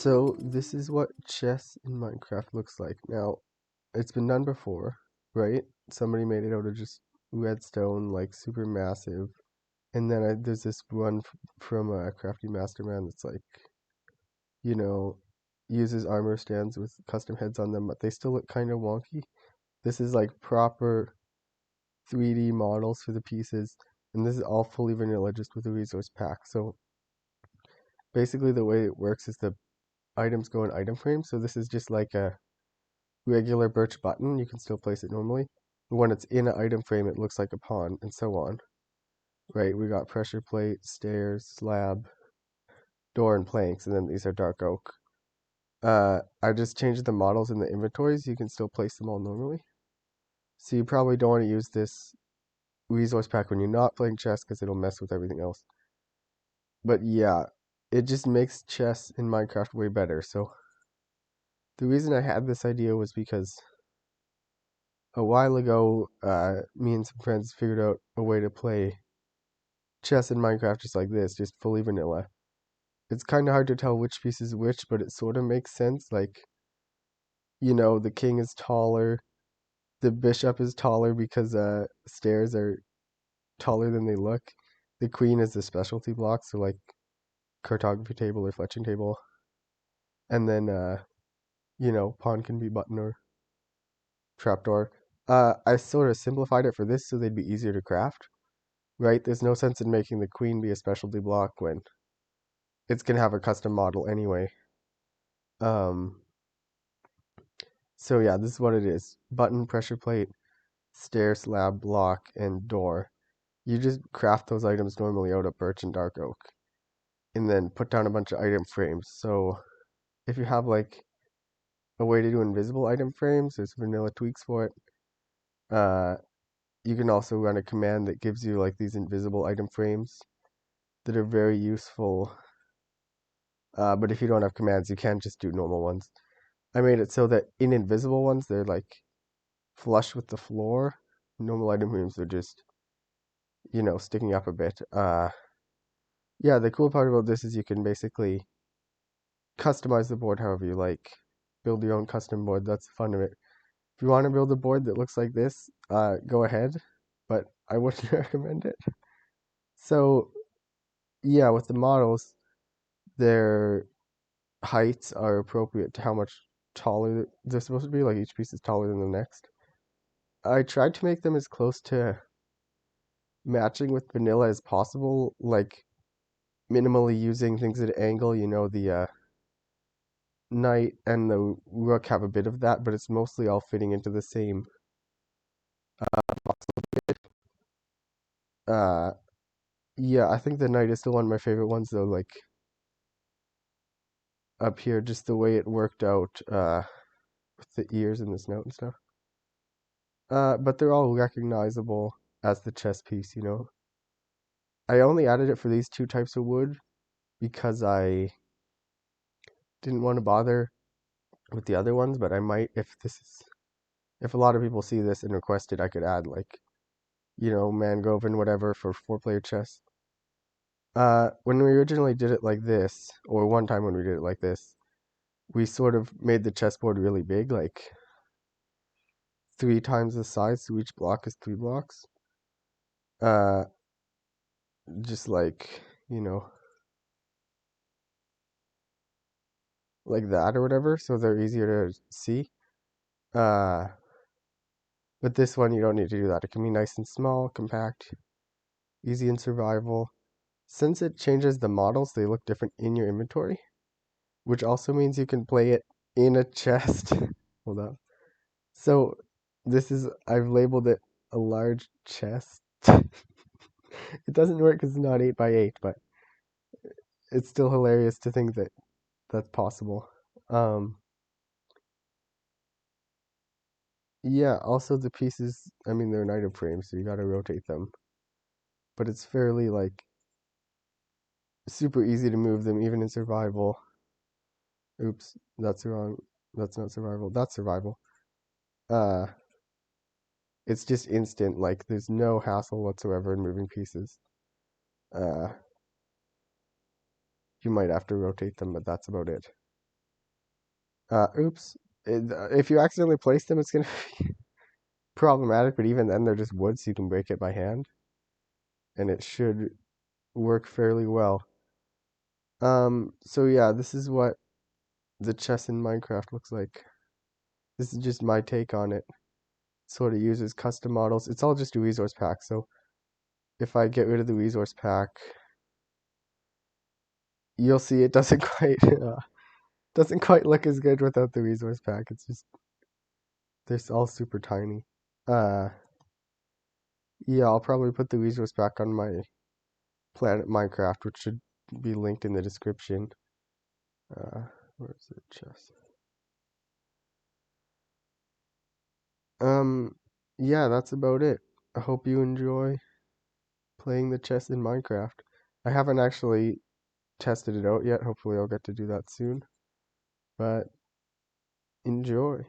So this is what chess in Minecraft looks like. Now, it's been done before, right? Somebody made it out of just redstone, like super massive. And then there's this one from Crafty Masterman that's like, you know, uses armor stands with custom heads on them, but they still look kind of wonky. This is like proper 3D models for the pieces, and this is all fully vanilla just with a resource pack. So basically the way it works is the items go in item frames. So this is just like a regular birch button. You can still place it normally. But when it's in an item frame, it looks like a pawn, and so on. Right? We got pressure plate, stairs, slab, door, and planks, and then these are dark oak. I just changed the models in the inventories. You can still place them all normally. So you probably don't want to use this resource pack when you're not playing chess because it'll mess with everything else. But yeah, it just makes chess in Minecraft way better. So the reason I had this idea was because a while ago, me and some friends figured out a way to play chess in Minecraft just like this, just fully vanilla. It's kind of hard to tell which piece is which, but it sort of makes sense. Like, the king is taller, the bishop is taller because stairs are taller than they look. The queen is the specialty block, so like cartography table or fletching table. And then, pawn can be button or trapdoor. I sort of simplified it for this so they'd be easier to craft, right? There's no sense in making the queen be a specialty block when it's going to have a custom model anyway. Um, so yeah, this is what it is. Button, pressure plate, stair, slab, block, and door. You just craft those items normally out of birch and dark oak, and then put down a bunch of item frames. So if you have like a way to do invisible item frames, there's vanilla tweaks for it. Uh, you can also run a command that gives you like these invisible item frames that are very useful. But if you don't have commands, you can just do normal ones. I made it so that in invisible ones, they're like flush with the floor. Normal item frames are just, sticking up a bit. Yeah, the cool part about this is you can basically customize the board however you like. Build your own custom board. That's the fun of it. If you want to build a board that looks like this, go ahead, but I wouldn't recommend it. So, yeah, with the models, their heights are appropriate to how much taller they're supposed to be. Like each piece is taller than the next. I tried to make them as close to matching with vanilla as possible, like minimally using things at an angle. The knight and the rook have a bit of that, but it's mostly all fitting into the same box. Uh, yeah, I think the knight is still one of my favorite ones though. Like up here, just the way it worked out with the ears and the snout and stuff. But they're all recognizable as the chess piece. I only added it for these two types of wood because I didn't want to bother with the other ones, but I might if a lot of people see this and request it, I could add like, mangrove and whatever for 4-player chess. When we originally did it like this, or one time when we did it like this, we sort of made the chessboard really big, like 3 times the size, so each block is 3 blocks. Uh, just like, like that or whatever, so they're easier to see. Uh, but this one, you don't need to do that. It can be nice and small, compact, easy in survival. Since it changes the models, they look different in your inventory, which also means you can play it in a chest. Hold up. So I've labeled it a large chest. It doesn't work because it's not 8 by 8, but it's still hilarious to think that that's possible. Um, yeah, also the pieces, I mean, they're an item frame, so you gotta rotate them. But it's fairly, like, super easy to move them, even in survival. Oops, that's wrong. That's not survival. That's survival. Uh, it's just instant. Like, there's no hassle whatsoever in moving pieces. Uh, you might have to rotate them, but that's about it. Oops. If you accidentally place them, it's gonna be problematic, but even then, they're just wood, so you can break it by hand, and it should work fairly well. So yeah, this is what the chess in Minecraft looks like. This is just my take on it. So it uses custom models. It's all just a resource pack, so if I get rid of the resource pack, you'll see it doesn't quite look as good without the resource pack. It's just they're all super tiny. Uh, yeah, I'll probably put the resource pack on my Planet Minecraft, which should be linked in the description. Uh, where's the chest? Um, yeah, that's about it. I hope you enjoy playing the chess in Minecraft. I haven't actually tested it out yet. Hopefully, I'll get to do that soon. But enjoy.